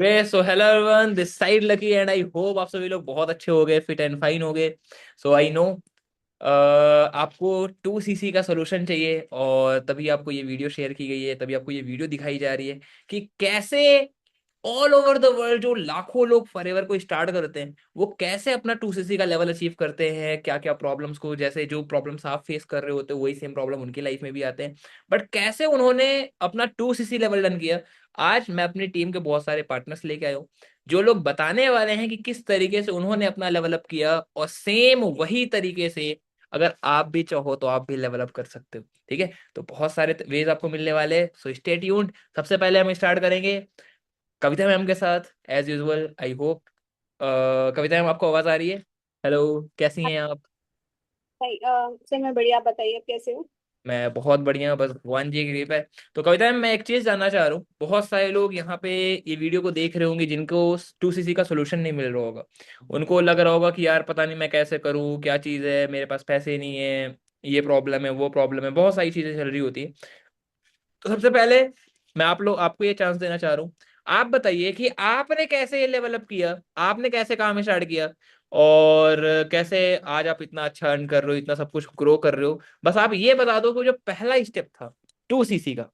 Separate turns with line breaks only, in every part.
Okay so hello everyone, this side lucky and I hope आप सभी लोग बहुत अच्छे हो गए, फिट एंड फाइन हो गए। सो आई नो आपको 2cc का सोल्यूशन चाहिए और तभी आपको ये वीडियो शेयर की गई है, तभी आपको ये वीडियो दिखाई जा रही है कि कैसे ऑल ओवर द वर्ल्ड जो लाखों लोग फॉरएवर को स्टार्ट करते हैं वो कैसे अपना 2cc का लेवल अचीव करते हैं। क्या क्या प्रॉब्लम्स को, जैसे जो प्रॉब्लम्स आप फेस कर रहे होते हैं वही सेम प्रॉब्लम उनकी लाइफ में भी आते हैं, बट कैसे उन्होंने अपना 2cc लेवल डन किया। आज मैं अपनी टीम के बहुत सारे पार्टनर्स लेके आया हूँ जो लोग बताने वाले हैं कि किस तरीके से उन्होंने अपना लेवल अप किया, और सेम वही तरीके से अगर आप भी चाहो तो आप भी लेवल अप कर सकते हो। ठीक है, तो बहुत सारे वेज आपको मिलने वाले, सो स्टे ट्यून्ड। सबसे पहले हम स्टार्ट करेंगे कविता मैम के साथ एज यूजुअल। आई होप कविता मैम आपको आवाज आ रही है। हेलो, कैसी हैं आप?
भाई सर मैं बढ़िया। आप बताइए आप कैसे हो।
मैं बहुत बढ़िया, बस भगवान जी की कृपा है। तो कविता मैम, मैं एक चीज जानना चाह रहा हूँ, बहुत सारे लोग यहाँ पे ये वीडियो को देख रहे होंगे जिनको 2cc का सोल्यूशन नहीं मिल रहा होगा। उनको लग रहा होगा कि यार पता नहीं मैं कैसे करूँ, क्या चीज़ है, मेरे पास पैसे नहीं है, ये प्रॉब्लम है, वो प्रॉब्लम है, बहुत सारी चीजें चल रही होती है। तो सबसे पहले मैं आपको ये चांस देना चाह रहा हूँ। आप बताइए कि आपने कैसे ये डेवलप किया, आपने कैसे काम स्टार्ट किया, और कैसे आज आप इतना अच्छा अर्न कर रहे हो, इतना सब कुछ ग्रो कर रहे हो। बस आप ये बता दो कि जो पहला स्टेप था 2cc का,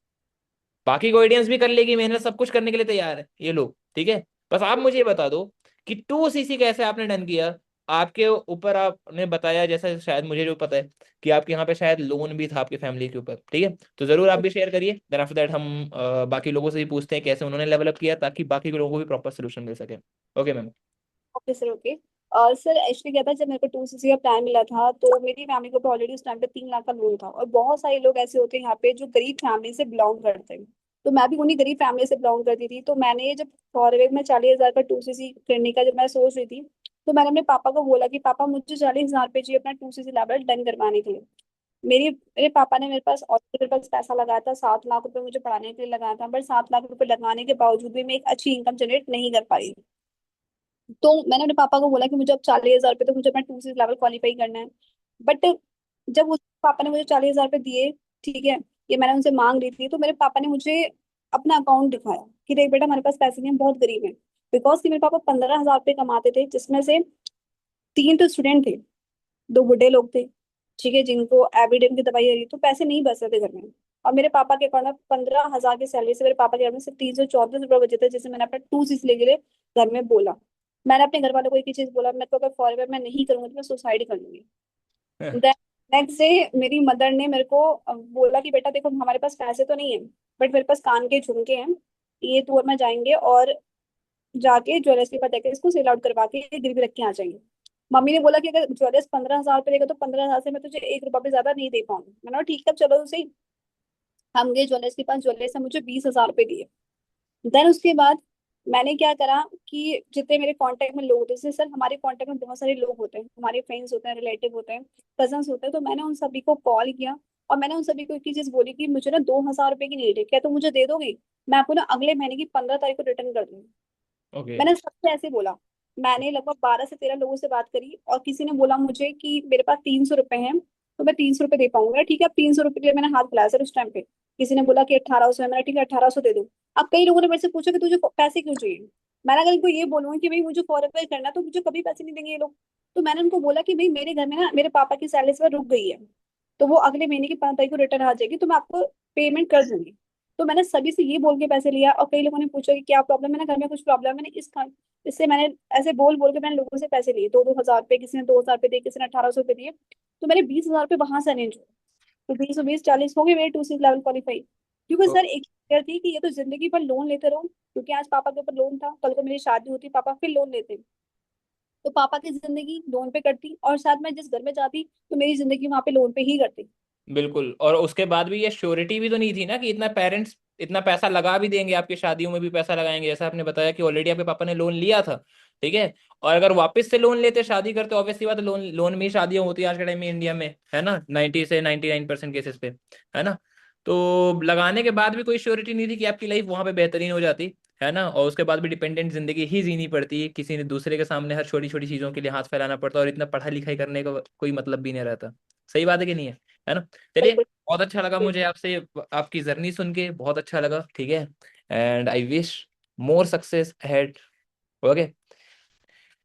बाकी को ऑडियंस भी कर लेगी मेहनत, सब कुछ करने के लिए तैयार है ये लोग, ठीक है। बस आप मुझे ये बता दो कि 2cc कैसे आपने डन किया। आपके ऊपर आपने बताया, जैसा शायद मुझे जो पता है कि आपके यहाँ पे शायद लोन भी था आपकी फैमिली के ऊपर, ठीक है। तो जरूर आप भी शेयर करिए, देन आफ्टर दैट हम बाकी लोगों से भी पूछते हैं कैसे उन्होंने डेवलप किया, ताकि बाकी के लोगों को भी प्रॉपर सोल्यूशन मिल सके। Okay ma'am.
Okay sir okay. और सर एक्चुअली क्या था, जब मेरे को 2 सीसी का प्लान मिला था तो मेरी फैमिली को ऑलरेडी उस टाइम पे 3 लाख का लोन था। और बहुत सारे लोग ऐसे होते हैं यहाँ पे जो गरीब फैमिली से बिलोंग करते हैं। तो मैं भी उन्हीं गरीब फैमिली से बिलोंग करती थी। तो मैंने जब फॉरवेव में 40,000 का 2 सीसी करने का जब मैं सोच रही थी, तो मैंने अपने पापा को बोला कि पापा मुझे 40,000 पे चाहिए अपना 2 सीसी लेवल डन करवाने के लिए। मेरे पापा ने मेरे पास ऑलरेडी मेरे पास पैसा लगाया था, 7 लाख रुपए मुझे पढ़ाने के लिए लगाया था। बट 7 लाख रुपए लगाने के बावजूद भी मैं एक अच्छी इनकम जनरेट नहीं कर पाई। तो मैंने अपने पापा को बोला कि मुझे अब 40,000 रुपये तो मुझे अपना 2 सीसी लेवल क्वालिफाई करना है। बट जब उस पापा ने मुझे 40,000 रुपये दिए, ठीक है, ये मैंने उनसे मांग रही थी, तो मेरे पापा ने मुझे अपना अकाउंट दिखाया कि देख बेटा हमारे पास पैसे नहीं, हम बहुत गरीब हैं। बिकॉज कि मेरे पापा 15,000 रुपये कमाते थे, जिसमें से 3 तो स्टूडेंट थे, 2 बुढ़े लोग थे, ठीक है, जिनको एविडेंट की दवाई आ रही, तो पैसे नहीं बच रहे थे घर में। और मेरे पापा के अकाउंट में 15,000 की सैलरी से मेरे पापा के अकाउंट में सिर्फ 334 रुपये बचे थे, जिसे मैंने अपना 2 सीसी लेके लिए घर में बोला। मैंने अपने घर वालों को एक ही चीज बोला, मैं तो अगर फॉरएवर मैं नहीं करूंगी तो मैं सुसाइड कर लूंगी। नेक्स्ट डे मेरी मदर ने मेरे को बोला कि बेटा देखो हमारे पास पैसे तो नहीं है, बट मेरे पास कान के झुमके हैं, ये तू और मैं जाएंगे और जाके ज्वेलर्स के पास जाके इसको सेल आउट करवा के गिरवी रख के आ जाएंगे। मम्मी ने बोला कि अगर ज्वेलर्स 15,000 रुपये देगा तो 15,000 से मैं तुझे 1 रुपया भी ज्यादा नहीं दे पाऊंगी। मैंने कहा ठीक है चलो तो सही। हम गए ज्वेलर्स के पास, ज्वेलर्स ने मुझे 20,000 रुपये दिए। देन उसके बाद मैंने क्या करा कि जितने मेरे कांटेक्ट में लोग होते हैं, जैसे सर हमारे कांटेक्ट में बहुत सारे लोग होते हैं, हमारे फ्रेंड्स होते हैं, रिलेटिव होते हैं, कजन्स होते हैं, तो मैंने उन सभी को कॉल किया। और मैंने उन सभी को एक ही चीज बोली कि मुझे ना 2,000 रुपये की नीड है, क्या तुम मुझे दे दोगे? मैं आपको ना अगले महीने की 15 तारीख को रिटर्न कर दूंगी।
ओके।
मैंने सबसे ऐसे बोला। मैंने लगभग 12 से 13 लोगों से बात करी, और किसी ने बोला मुझे कि मेरे पास 300 रुपए हैं, तो मैं 300 रुपये दे पाऊंगा। ठीक है, अब 300 रुपये के लिए मैंने हाथ फैलाया सर उस टाइम पे। किसी ने बोला कि 1,800 है, मैंने ठीक है 1,800 दे दूं। अब कई लोगों ने मेरे से पूछा कि तुझे पैसे क्यों चाहिए। मैंने अगर इनको ये बोलूंगी कि भाई मुझे फॉरएवर करना है, तो मुझे कभी पैसे नहीं देंगे ये लोग। तो मैंने उनको बोला कि भाई मेरे घर में ना मेरे पापा की सैलरी से रुक गई है, तो वो अगले महीने की 5 तारीख को रिटर्न आ जाएगी, तो मैं आपको पेमेंट कर दूंगी। तो मैंने सभी से ये बोल के पैसे लिया। और कई लोगों ने पूछा कि क्या प्रॉब्लम है ना, घर में कुछ प्रॉब्लम है। मैंने इससे मैंने ऐसे बोल बोल के मैंने लोगों से पैसे लिए, 2-2 हजार रुपए, किसी ने 2,000 रुपये दिए, किसी ने 1,800 रुपये दिए। तो मैंने 20,000 रुपये वहां से अरेंज हुए। तो 20 20 40 हो गए मेरे 2 सीट लेवल क्वालिफाई। क्योंकि सर एक फिक्र थी कि ये तो जिंदगी भर लोन लेते रहो, क्योंकि आज पापा के ऊपर लोन था, कल को मेरी शादी होती पापा फिर लोन लेते, तो पापा की जिंदगी लोन पे कटती, और साथ में जिस घर में जाती तो मेरी जिंदगी वहां पे लोन पे ही कटती।
बिल्कुल, और उसके बाद भी ये श्योरिटी भी तो नहीं थी ना कि इतना पेरेंट्स इतना पैसा लगा भी देंगे, आपकी शादियों में भी पैसा लगाएंगे। जैसा आपने बताया कि ऑलरेडी आपके पापा ने लोन लिया था, ठीक है। और अगर वापस से लोन लेते, शादी करते, ऑब्वियसली बात, लोन लोन में ही शादियां होती है आज के टाइम में इंडिया में, है ना, 90 से 99% केसेस पे, है ना। तो लगाने के बाद भी कोई श्योरिटी नहीं थी कि आपकी लाइफ वहां पे बेहतरीन हो जाती, है ना। और उसके बाद भी डिपेंडेंट जिंदगी ही जीनी पड़ती है, किसी ने दूसरे के सामने हर छोटी छोटी चीजों के लिए हाथ फैलाना पड़ता है, और इतना पढ़ाई लिखाई करने का कोई मतलब भी नहीं रहता। सही बात है कि नहीं है ना। चलिए,
बिल्कुल।
बहुत अच्छा लगा मुझे आपसे आपकी जर्नी सुन के, बहुत अच्छा लगा, ठीक है। And I wish more success ahead. Okay.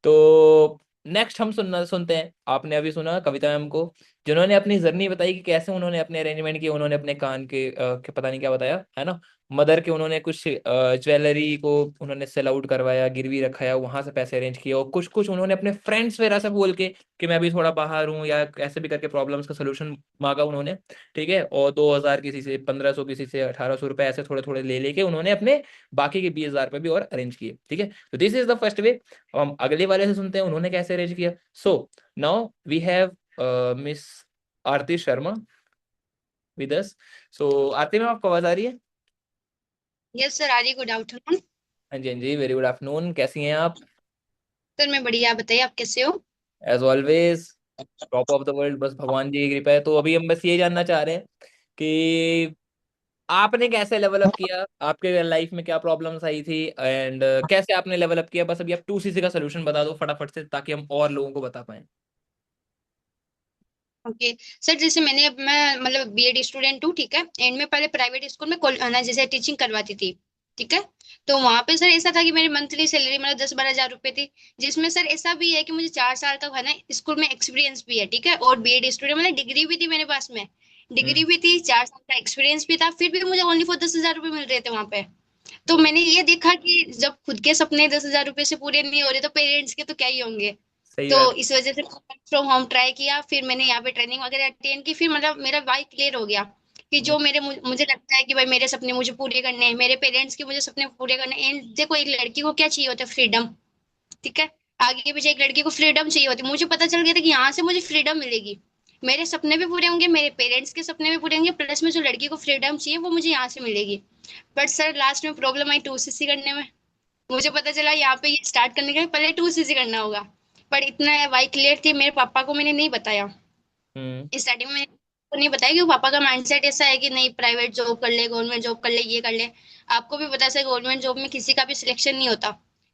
तो नेक्स्ट हम सुनते हैं। आपने अभी सुना कविता मैम को, जिन्होंने अपनी जर्नी बताई कि कैसे उन्होंने अपने अरेंजमेंट किए। उन्होंने अपने कान के पता नहीं क्या बताया है ना, मदर के उन्होंने कुछ ज्वेलरी को उन्होंने सेल आउट करवाया, गिरवी रखाया, वहां से पैसे अरेंज किए, और कुछ कुछ उन्होंने अपने फ्रेंड्स वगैरह से बोल के कि मैं अभी थोड़ा बाहर हूँ या ऐसे भी करके प्रॉब्लम्स का सोल्यूशन मांगा उन्होंने। ठीक है। और 2,000 किसी से, 1,500 किसी से, 1,800 रुपए ऐसे थोड़े थोड़े ले लेके उन्होंने अपने बाकी के 20,000 रुपए भी और अरेंज किए। ठीक है। तो this is the first way. अब हम अगले वाले से सुनते हैं उन्होंने कैसे अरेंज किया। So now we have miss Aarti Sharma with us. So Aarti में आपको आवाज आ रही है?
यस सर, आर्य गुड आफ्टरनून।
हाँ जी, हाँ जी, वेरी गुड आफ्टरनून। कैसी हैं आप?
सर मैं बढ़िया, आप बताइए आप कैसे हो?
As always top of the world, बस भगवान जी की कृपा है। तो अभी हम बस ये जानना चाह रहे हैं कि आपने कैसे लेवल अप किया, आपके लाइफ में क्या प्रॉब्लम्स आई थी, एंड कैसे आपने लेवल अप किया। बस अभी आप 2cc का सोल्यूशन बता दो फटाफट से, ताकि हम और लोगों को बता पाए।
ओके सर, जैसे मैं मतलब बीएड स्टूडेंट हूँ, ठीक है। एंड में पहले प्राइवेट स्कूल में ना जैसे टीचिंग करवाती थी, ठीक है। तो वहां पे सर ऐसा था कि मेरी मंथली सैलरी मतलब 10-12 हज़ार रुपए थी। जिसमें सर ऐसा भी है कि मुझे 4 साल का है ना स्कूल में एक्सपीरियंस भी है, ठीक है। और बीएड स्टूडेंट मतलब डिग्री भी थी मेरे पास में, डिग्री
हम्म।
भी थी, 4 साल का एक्सपीरियंस भी था, फिर भी मुझे ओनली फॉर 10 हज़ार रुपए मिल रहे थे वहां पे। तो
ओ,
मैंने ये देखा कि जब खुद के सपने 10 हज़ार रुपए से पूरे नहीं हो रहे तो पेरेंट्स के तो क्या ही होंगे।
सही
तो
बात।
इस वजह से फ्रॉम होम ट्राई किया, फिर मैंने यहाँ पे ट्रेनिंग वगैरह अटेंड की, फिर मतलब मेरा वाई क्लियर हो गया कि
हम्म।
जो मुझे लगता है कि भाई मेरे सपने मुझे पूरे करने हैं, मेरे पेरेंट्स के मुझे सपने पूरे करने हैं। एंड देखो, एक लड़की को क्या चाहिए होता है? फ्रीडम, ठीक है। आगे पीछे एक लड़की को फ्रीडम चाहिए होती है। मुझे पता चल गया था कि यहाँ से मुझे फ्रीडम मिलेगी, मेरे सपने भी पूरे होंगे, मेरे पेरेंट्स के सपने भी पूरे होंगे, प्लस में जो लड़की को फ्रीडम चाहिए वो मुझे यहाँ से मिलेगी। बट सर लास्ट में प्रॉब्लम आई 2cc करने में। मुझे पता चला यहाँ पे ये स्टार्ट करने के लिए पहले 2cc करना होगा। पर इतना वाई क्लियर थी, मेरे पापा को मैंने नहीं बताया
हम्म।
स्टार्टिंग में। को नहीं बताया क्योंकि पापा का माइंडसेट ऐसा है कि नहीं, प्राइवेट जॉब कर ले, गवर्नमेंट जॉब कर ले, ये कर ले। आपको भी पता है गवर्नमेंट जॉब में किसी का भी सिलेक्शन नहीं होता।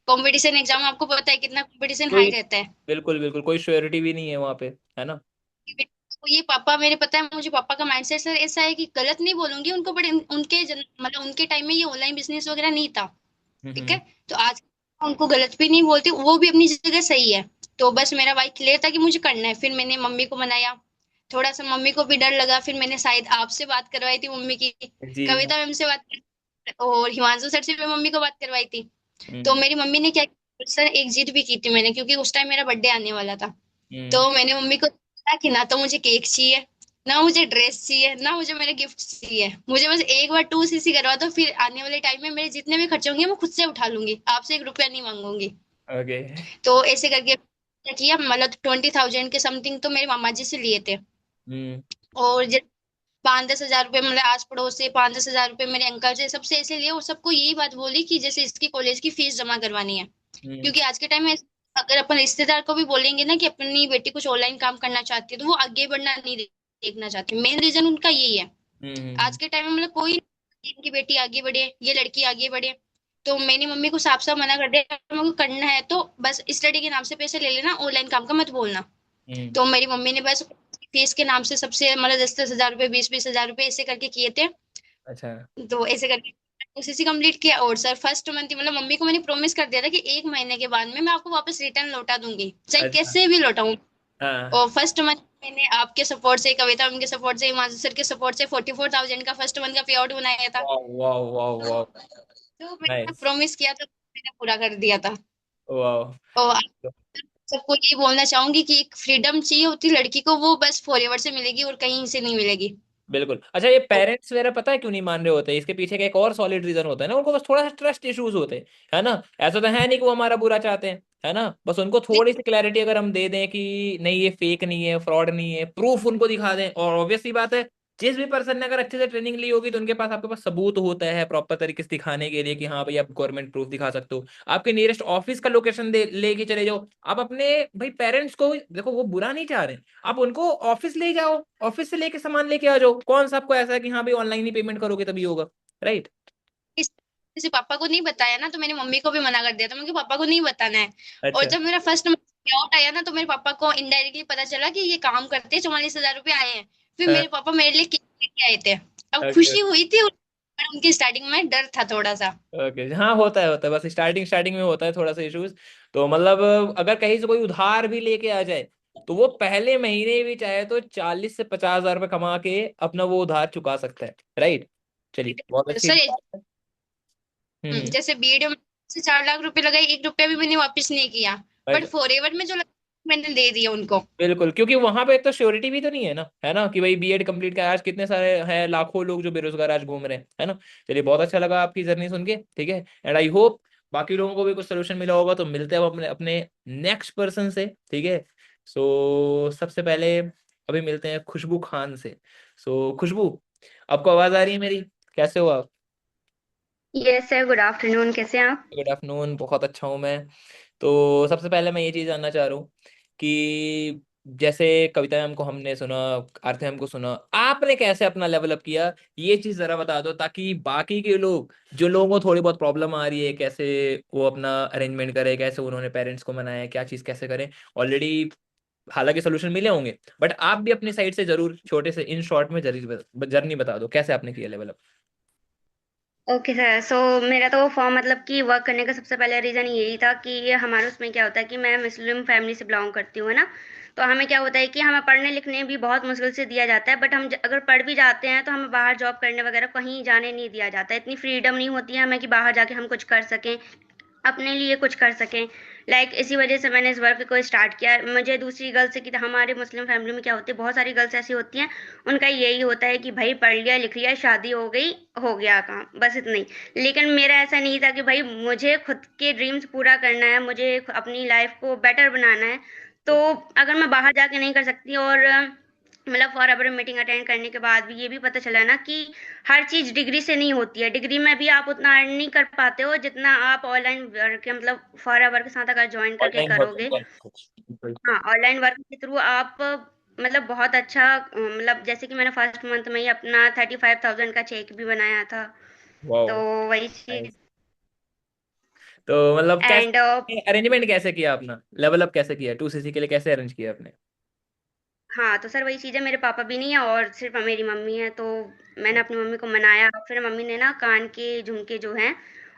कंपटीशन एग्जाम आपको पता है कितना कंपटीशन हाई
कोई,
रहता है।
बिल्कुल बिल्कुल कोई श्योरिटी भी नहीं है वहां पे, है ना।
तो ये पापा, मेरे पता है मुझे पापा का माइंडसेट सर ऐसा है कि गलत नहीं बोलूंगी उनको, बट मतलब उनके टाइम में ये ऑनलाइन बिजनेस वगैरह नहीं था, ठीक है।
हम्म।
तो आज उनको गलत भी नहीं बोलती, वो भी अपनी जगह सही है। तो बस मेरा भाई क्लियर था कि मुझे करना है। फिर मैंने मम्मी को मनाया, थोड़ा सा मम्मी को भी डर लगा। फिर मैंने शायद आपसे बात करवाई थी मम्मी की,
जी।
कविता मैम से बात और हिमांशु सर से भी मम्मी को बात करवाई थी। तो
हम्म।
मेरी मम्मी ने क्या किया सर, एक जिद भी की थी मैंने, क्योंकि उस टाइम मेरा बर्थडे आने वाला था।
हम्म।
तो मैंने मम्मी को कहा कि ना तो मुझे केक चाहिए, ना मुझे ड्रेस चाहिए, ना मुझे मेरे गिफ्ट चाहिए, मुझे बस एक बार 2cc करवा दो, फिर आने वाले टाइम में मेरे जितने भी खर्चे होंगे मैं खुद से उठा लूंगी, आपसे 1 रुपया नहीं मांगूंगी।
ओके।
तो ऐसे करके क्या किया, मतलब 20,000 के समथिंग तो मेरे मामा जी से लिए थे।
हम्म।
और 5-10 हज़ार रुपए मतलब आस पड़ोस से 5-10 हज़ार रुपए मेरे अंकल से सबसे ऐसे लिए, और सबको यही बात बोली कि जैसे इसकी कॉलेज की फीस जमा करवानी है।
हम्म।
क्योंकि आज के टाइम में अगर अपन रिश्तेदार को भी बोलेंगे ना कि अपनी बेटी कुछ ऑनलाइन काम करना चाहती है, तो वो आगे बढ़ना नहीं देखना चाहती। मेन रीजन उनका यही है। आज
हम्म।
के टाइम में मतलब कोई इनकी बेटी आगे बढ़े, ये लड़की आगे बढ़े। तो मेरी मम्मी को साफ साफ मना कर दिया, मेरे को करना है तो बस स्टडी के नाम से पैसे ले लेना, ऑनलाइन काम का मत बोलना।
हम्म।
तो मेरी मम्मी ने बस फीस के नाम से सबसे मतलब 10-10 हज़ार रुपए, 20-20 हज़ार रुपए ऐसे करके किए थे।
अच्छा।
तो ऐसे करके ओसीसी कंप्लीट किया। और सर फर्स्ट मंथ मतलब मम्मी को मैंने प्रॉमिस कर दिया था कि 1 महीने के बाद में मैं आपको वापस रिटर्न लौटा दूंगी, चाहे
अच्छा।
कैसे भी लौटाऊं।
हाँ।
और फर्स्ट मंथ मैंने आपके सपोर्ट से, कविता मैम के सपोर्ट से, हिमांशु सर के सपोर्ट से 44,000 का फर्स्ट मंथ का पे आउट बनाया था।
वाह वाह वाह वाह।
तो जो मैंने
नाइस।
प्रॉमिस किया था मैंने पूरा कर दिया था।
वाह।
और सबको ये बोलना चाहूंगी कि एक फ्रीडम चाहिए होती लड़की को, वो बस फॉरएवर से मिलेगी और कहीं से नहीं मिलेगी।
बिल्कुल। अच्छा, ये पेरेंट्स वगैरह पता है क्यों नहीं मान रहे होते? इसके पीछे का एक और सॉलिड रीजन होता है ना, उनको बस थोड़ा सा ट्रस्ट इश्यूज होते हैं, है ना। ऐसा तो है नहीं कि वो हमारा बुरा चाहते हैं, है ना। बस उनको थोड़ी सी क्लैरिटी अगर हम दे दें कि नहीं ये फेक नहीं है, फ्रॉड नहीं है, प्रूफ उनको दिखा दें, और ऑब्वियस सी बात है, जिस भी पर्सन ने अगर अच्छे से ट्रेनिंग ली होगी तो उनके पास, आपके पास सबूत होता है प्रॉपर तरीके से दिखाने के लिए कि हाँ भाई आप गवर्नमेंट प्रूफ दिखा सकते हो। आपके नियरेस्ट ऑफिस का लोकेशन दे लेके चले जाओ। आप अपने भाई पेरेंट्स को देखो, वो बुरा नहीं चाह रहे, आप उनको ऑफिस ले जाओ, ऑफिस से लेके सामान लेके आ जाओ। कौन सा आपको ऐसा है कि हाँ भाई ऑनलाइन ही पेमेंट करोगे तभी होगा, राइट।
इस किसी पापा को नहीं बताया ना, तो मैंने मम्मी को भी मना कर दिया था, क्योंकि पापा को नहीं बताना है। और
अच्छा।
जब मेरा फर्स्ट आउट आया ना, तो मेरे पापा को इनडायरेक्टली पता चला कि ये काम करते हैं, 44,000 रुपए आए हैं। फिर
हाँ।
मेरे पापा मेरे लिए केक लेके आए थे। अब
ओके।
खुशी हुई थी, पर उनकी स्टार्टिंग में डर था थोड़ा सा।
ओके, हाँ होता है बस स्टार्टिंग स्टार्टिंग में होता है थोड़ा सा इश्यूज। तो मतलब अगर कहीं से कोई उधार भी लेके आ जाए तो वो पहले महीने भी चाहे तो 40 से 50 हजार रुपये कमा के अपना वो उधार चुका सकता है, राइट। चलिए बहुत अच्छी
सर
बात है। हम्म।
जैसे बीडीओ में से 4 लाख रुपए लगाए, 1 रुपया भी मैंने वापस नहीं किया। But
right।
फॉरएवर में जो लगा मैंने दे दिया उनको।
बिल्कुल, क्योंकि वहां पे एक तो श्योरिटी भी तो नहीं है ना, है ना, कि भाई बीएड कंप्लीट का आज कितने सारे हैं, लाखों लोग जो बेरोजगार आज घूम रहे हैं, है ना। चलिए बहुत अच्छा लगा आपकी जर्नी सुन के, ठीक है। एंड आई होप बाकी लोगों को भी कुछ सोल्यूशन मिला होगा। तो मिलते हैं अब अपने अपने नेक्स्ट पर्सन से, ठीक है। सो सबसे पहले अभी मिलते हैं खुशबू खान से। सो खुशबू, आपको आवाज आ रही है मेरी? कैसे हो आप?
Yes sir, good afternoon. कैसे हैं आप?
गुड आफ्टरनून, बहुत अच्छा हूँ मैं। तो सबसे पहले मैं ये चीज़ जानना चाह रहा हूँ कि जैसे कविता मैम को हमने सुना, आरती मैम को सुना, आपने कैसे अपना लेवल अप किया, ये चीज़ ज़रा बता दो, ताकि बाकी के लोग, जो लोगों को थोड़ी बहुत प्रॉब्लम आ रही है, कैसे वो अपना अरेंजमेंट करें, कैसे उन्होंने पेरेंट्स को मनाया, क्या चीज़ कैसे करें। ऑलरेडी हालांकि सोल्यूशन मिले होंगे, बट आप भी अपनी साइड से जरूर छोटे से इन शॉर्ट में जर्नी बता दो, कैसे आपने किया लेवल अप।
ओके सर, सो मेरा तो फॉर्म मतलब कि वर्क करने का सबसे पहला रीज़न यही था कि ये हमारे उसमें क्या होता है कि मैं मुस्लिम फैमिली से बिलोंग करती हूँ, है ना। तो हमें क्या होता है कि हमें पढ़ने लिखने भी बहुत मुश्किल से दिया जाता है, बट हम अगर पढ़ भी जाते हैं तो हमें बाहर जॉब करने वगैरह कहीं जाने नहीं दिया जाता है। इतनी फ्रीडम नहीं होती है हमें कि बाहर जाके हम कुछ कर सकें, अपने लिए कुछ कर सकें। इसी वजह से मैंने इस वर्क को स्टार्ट किया। मुझे दूसरी गर्ल्स से कि हमारे मुस्लिम फैमिली में क्या होती है, बहुत सारी गर्ल्स ऐसी होती हैं, उनका यही होता है कि भाई पढ़ लिया लिख लिया शादी हो गई, हो गया काम, बस इतना ही। लेकिन मेरा ऐसा नहीं था कि भाई मुझे खुद के ड्रीम्स पूरा करना है, मुझे अपनी लाइफ को बेटर बनाना है। तो अगर मैं बाहर जाके नहीं कर सकती, और मतलब फॉर एवर मीटिंग अटेंड करने के बाद भी ये भी पता चला ना कि हर चीज़ डिग्री से नहीं होती है। डिग्री में भी आप उतना अर्न नहीं कर पाते हो जितना आप ऑनलाइन वर्क मतलब फॉर एवर के साथ अगर ज्वाइन करके
ऑनलाइन
करोगे।
वर्क।
हाँ, ऑनलाइन वर्क के थ्रू आप मतलब बहुत अच्छा मतलब जैसे कि मैंने फर्स्ट मंथ में ही अपना 35,000 का चेक भी बनाया था। तो
वाओ।
वही चीज।
तो मतलब
एंड
कैसे अरेंजमेंट कैसे किया अपना, लेवल अप कैसे किया, 2cc के लिए कैसे अरेंज किया आपने?
हाँ, तो सर वही चीज़ है, मेरे पापा भी नहीं है और सिर्फ मेरी मम्मी है। तो मैंने अपनी मम्मी को मनाया, फिर मम्मी ने ना कान के झुमके जो हैं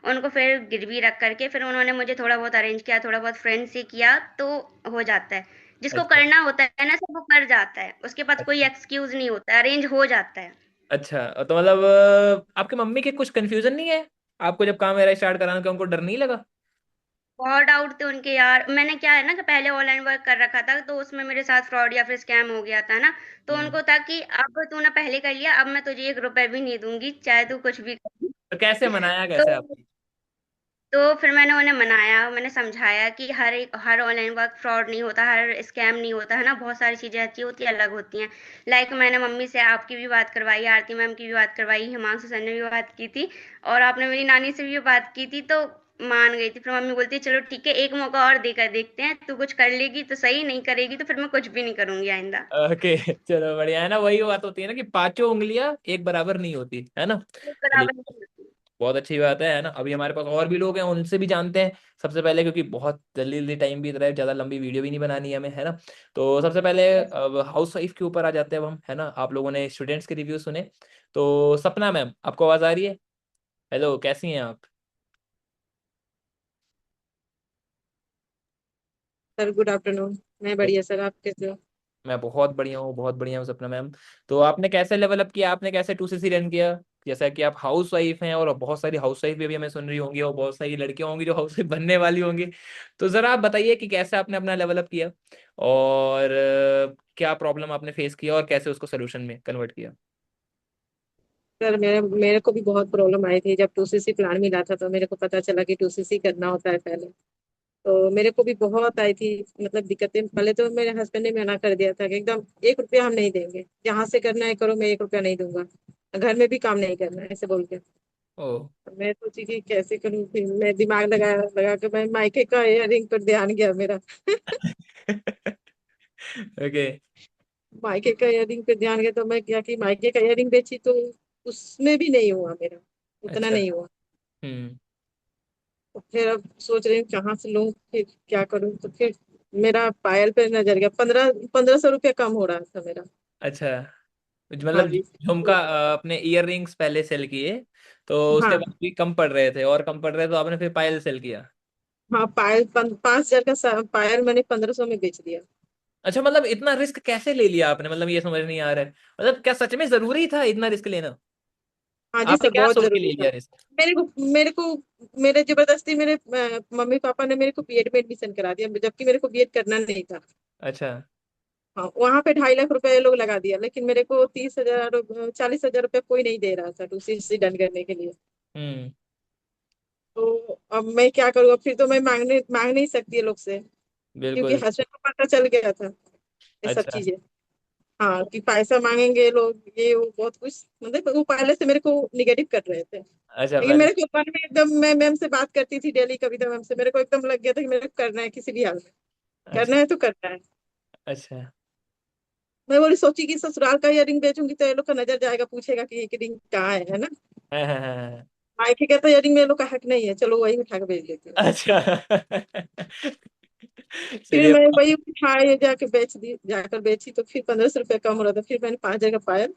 उनको फिर गिरवी रख करके फिर उन्होंने मुझे थोड़ा बहुत अरेंज किया, थोड़ा बहुत फ्रेंड से किया तो हो जाता है। जिसको
अच्छा।
करना होता है ना सर वो कर जाता है, उसके पास कोई
अच्छा।
एक्सक्यूज नहीं होता, अरेंज हो जाता है।
अच्छा, तो मतलब आपके मम्मी के कुछ कंफ्यूजन नहीं है आपको जब काम वगैरह स्टार्ट कराने का, उनको डर नहीं लगा?
बहुत डाउट थे उनके यार। मैंने क्या है ना कि पहले ऑनलाइन वर्क कर रखा था तो उसमें मेरे साथ फ्रॉड या फिर स्कैम हो गया था ना। तो
हम्म।
उनको था कि अब तूने पहले कर लिया, अब मैं तुझे 1 रुपए भी नहीं दूंगी चाहे तू कुछ भी कर।
तो कैसे मनाया,
तो
कैसे आपने?
फिर मैंने उन्हें मनाया, मैंने समझाया कि हर ऑनलाइन वर्क फ्रॉड नहीं होता, हर स्कैम नहीं होता है ना, बहुत सारी चीज़ें अच्छी होती हैं, अलग होती हैं। मैंने मम्मी से आपकी भी बात करवाई, आरती मैम की भी बात करवाई, हिमांशु सर ने भी बात की थी, और आपने मेरी नानी से भी बात की थी, तो मान गई थी। फिर मम्मी बोलती है चलो ठीक है, एक मौका और देकर देखते हैं, तू कुछ कर लेगी तो सही, नहीं करेगी तो फिर मैं कुछ भी नहीं करूंगी आइंदा।
ओके। चलो बढ़िया है ना, वही बात होती है ना कि पांचों उंगलियां एक बराबर नहीं होती, है ना। चलिए
बराबर नहीं होती।
बहुत अच्छी बात है ना। अभी हमारे पास और भी लोग हैं, उनसे भी जानते हैं सबसे पहले, क्योंकि बहुत जल्दी जल्दी टाइम बीत रहा है, ज्यादा लंबी वीडियो भी नहीं बनानी है हमें, है ना। तो सबसे पहले अब हाउस वाइफ के ऊपर आ जाते हैं अब हम, है ना। आप लोगों ने स्टूडेंट्स के रिव्यू सुने, तो सपना मैम आपको आवाज आ रही है? हेलो, कैसी हैं आप?
Sir good afternoon. मैं बढ़िया सर, आप कैसे हो?
मैं बहुत बढ़िया हूँ, बहुत बढ़िया हूँ सपना मैम। तो आपने कैसे लेवल अप किया, आपने कैसे 2cc रन किया? जैसा कि आप हाउस वाइफ हैं, और बहुत सारी हाउस वाइफ भी अभी हमें सुन रही होंगी, और बहुत सारी लड़कियां होंगी जो हाउस वाइफ बनने वाली होंगी। तो जरा आप बताइए कि कैसे आपने अपना लेवल अप किया, और क्या प्रॉब्लम आपने फेस किया, और कैसे उसको सोल्यूशन में कन्वर्ट किया?
सर मेरे मेरे को भी बहुत प्रॉब्लम आई थी जब 2cc प्लान मिला था, तो मेरे को पता चला कि 2cc करना होता है पहले। तो मेरे को भी बहुत आई थी, मतलब दिक्कतें। पहले तो मेरे हस्बैंड ने मना कर दिया था कि एकदम 1 रुपया हम नहीं देंगे, जहाँ से करना है करो, मैं 1 रुपया नहीं दूंगा, घर में भी काम नहीं करना है, ऐसे बोल के।
ओ।
तो मैं सोची कि कैसे करूँ, फिर मैं दिमाग लगा लगा के मैं मायके का इयररिंग पर ध्यान गया मेरा।
ओके।
मायके का इयररिंग पे ध्यान गया, तो मैं क्या कि मायके का इयररिंग बेची, तो उसमें भी नहीं हुआ मेरा, उतना
अच्छा।
नहीं हुआ।
हम्म।
तो फिर अब सोच रही हूँ कहाँ से लूँ, फिर क्या करूँ। तो फिर मेरा पायल पे नजर गया, 1500 रुपया कम हो रहा था मेरा।
अच्छा।
हाँ
मतलब
जी।
झुमका अपने इयर रिंग्स पहले सेल किए, तो उसके
हाँ
बाद भी कम पड़ रहे थे और कम पड़ रहे, तो आपने फिर पायल सेल किया।
हाँ, पायल 5,000 का पायल मैंने 1,500 में बेच दिया।
अच्छा, मतलब इतना रिस्क कैसे ले लिया आपने, मतलब ये समझ नहीं आ रहा है। मतलब क्या सच में जरूरी था इतना रिस्क लेना?
हाँ जी
आपने
सर,
क्या
बहुत
सोच के ले
जरूरी था।
लिया रिस्क?
मेरे को मेरे जबरदस्ती मेरे मम्मी पापा ने मेरे को बीएड में एडमिशन करा दिया, जबकि मेरे को बीएड करना नहीं था।
अच्छा।
हाँ, वहां पे 2.5 लाख रुपए ये लोग लगा दिया, लेकिन मेरे को 30,000 40,000 रुपये कोई नहीं दे रहा था टूसीसी डन करने के लिए।
हम्म।
तो अब मैं क्या करूँ, अब फिर तो मैं मांग नहीं सकती है लोग से, क्योंकि
बिल्कुल।
हस्बैंड को पता चल गया था ये सब
अच्छा।
चीजें। हाँ, कि पैसा मांगेंगे लोग, ये वो बहुत कुछ, मतलब वो पहले से मेरे को निगेटिव कर रहे थे।
अच्छा
लेकिन
पहले।
मेरे को मन में एकदम, मैं मैम से बात करती थी डेली, कविता मैम से, मेरे को एकदम लग गया था कि मेरे को करना है किसी भी हाल में,
अच्छा।
करना है तो करना है।
अच्छा।
मैं बोली सोची कि ससुराल का इयररिंग बेचूंगी तो ये लोग का नजर जाएगा, पूछेगा कि ये रिंग कहाँ है ना।
हाँ हाँ हाँ हाँ।
मायके का तो इयररिंग में ये लोग का हक नहीं है, चलो वही उठा के बेच देती हूँ।
अच्छा।
फिर
चलिए।
मैं वही उठाए जाके बेच दी, जाकर बेची तो फिर 1,500 रुपये कम हो रहा था, फिर मैंने 5,000 का पायल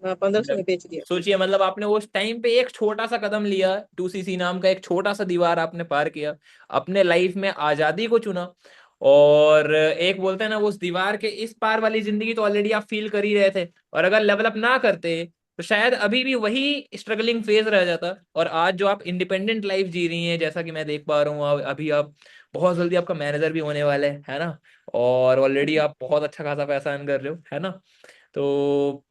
1,500 में बेच दिया।
सोचिए, मतलब आपने उस टाइम पे एक छोटा सा कदम लिया, 2cc नाम का एक छोटा सा दीवार आपने पार किया, अपने लाइफ में आजादी को चुना। और एक बोलते हैं ना, वो उस दीवार के इस पार वाली जिंदगी तो ऑलरेडी आप फील कर ही रहे थे, और अगर लेवल अप ना करते तो शायद अभी भी वही स्ट्रगलिंग फेज रह जाता। और आज जो आप इंडिपेंडेंट लाइफ जी रही हैं, जैसा कि मैं देख पा रहा हूँ, अभी आप बहुत जल्दी आपका मैनेजर भी होने वाले हैं, है ना? और ऑलरेडी आप बहुत अच्छा खासा पैसा अर्न कर रहे हो, है ना? तो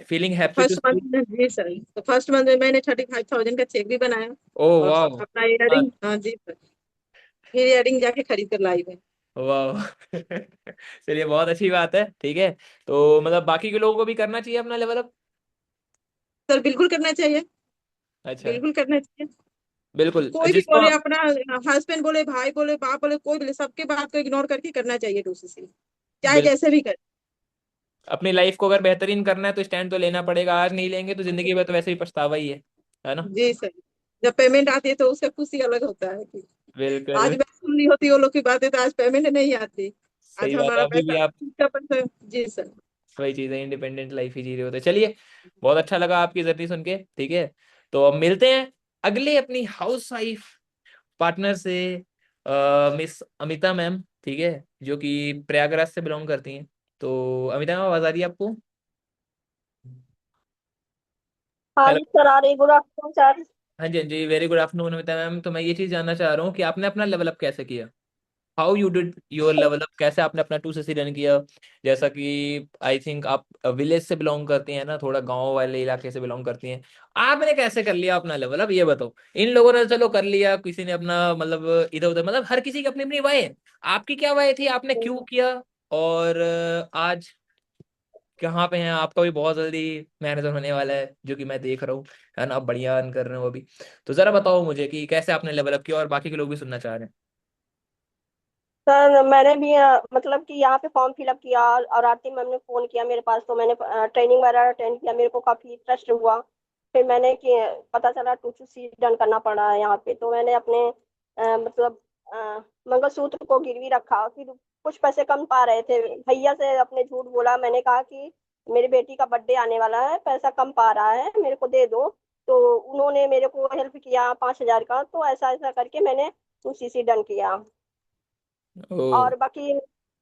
feeling happy to
first month
सी।
में जी सर, तो फर्स्ट मंथ में मैंने 35,000 का चेक भी बनाया,
ओह
और
वाह।
अपना इयररिंग, हाँ जी सर, फिर इयररिंग जाके खरीद कर लाई मैं।
वाह। चलिए, बहुत अच्छी बात है, ठीक है। तो मतलब बाकी के लोगों को भी करना चाहिए अपना लेवल अप।
सर बिल्कुल करना चाहिए,
अच्छा।
बिल्कुल करना चाहिए।
बिल्कुल
कोई भी
जिसको।
बोले, अपना हस्बैंड बोले, भाई बोले, बाप बोले, कोई बोले, सबके बात को इग्नोर करके करना चाहिए टूसीसी, चाहे
बिल्कुल।
जैसे भी करे।
अपनी लाइफ को अगर बेहतरीन करना है तो स्टैंड तो लेना पड़ेगा, आज नहीं लेंगे तो जिंदगी में तो वैसे भी पछतावा ही है ना?
जी सर, जब पेमेंट आती है तो उसका खुशी अलग होता है कि
बिल्कुल।
आज मैं सुन रही होती वो लोग की बातें, तो आज पेमेंट नहीं आती, आज
सही बात है,
हमारा
अभी भी
पैसा,
आप
उसका पैसा। जी सर।
वही चीज है, इंडिपेंडेंट लाइफ ही जी रहे होते। चलिए, बहुत अच्छा लगा आपकी जर्नी सुन के, ठीक है। तो अब मिलते हैं अगले अपनी हाउस वाइफ पार्टनर से, मिस अमिता मैम, ठीक है, जो कि प्रयागराज से बिलोंग करती हैं। तो अमिता मैम, आवाज आ रही है आपको?
हाँ
हेलो।
जी सर, आ रही। Good afternoon sir.
हाँ जी, हाँ जी, very good afternoon Amita ma'am. तो मैं ये चीज जानना चाह रहा हूँ कि आपने अपना लेवल अप कैसे किया? How you did your level up, कैसे आपने अपना 2cc रन किया? जैसा कि आई थिंक आप विलेज से बिलोंग करती हैं ना, थोड़ा गांव वाले इलाके से बिलोंग करती हैं। आपने कैसे कर लिया अपना लेवल अप, ये बताओ। इन लोगों ने चलो कर लिया, किसी ने अपना मतलब इधर उधर, मतलब हर किसी की अपनी अपनी वाय है। आपकी क्या वाय थी, आपने क्यों किया? और आज कहाँ पे हैं? आपका भी बहुत जल्दी मैनेजर होने वाला है, जो कि मैं देख रहा हूँ, है ना? आप बढ़िया अर्न कर रहे हो अभी। तो जरा बताओ मुझे कि कैसे आपने लेवल अप किया, और बाकी के लोग भी सुनना चाह रहे हैं।
सर मैंने भी मतलब कि यहाँ पे फॉर्म फिलअप किया, और आरती मैम ने फोन किया मेरे पास, तो मैंने ट्रेनिंग वगैरह अटेंड किया, मेरे को काफी इंटरेस्ट हुआ। फिर मैंने कि पता चला 2 2 सी डन करना पड़ा है यहाँ पे, तो मैंने अपने मतलब मंगलसूत्र को गिरवी रखा। फिर कुछ पैसे कम पा रहे थे, भैया से अपने झूठ बोला, मैंने कहा कि मेरी बेटी का बर्थडे आने वाला है, पैसा कम पा रहा है, मेरे को दे दो। तो उन्होंने मेरे को हेल्प किया 5,000 का, तो ऐसा ऐसा करके मैंने 2 CC डन किया।
ओ।
और बाकी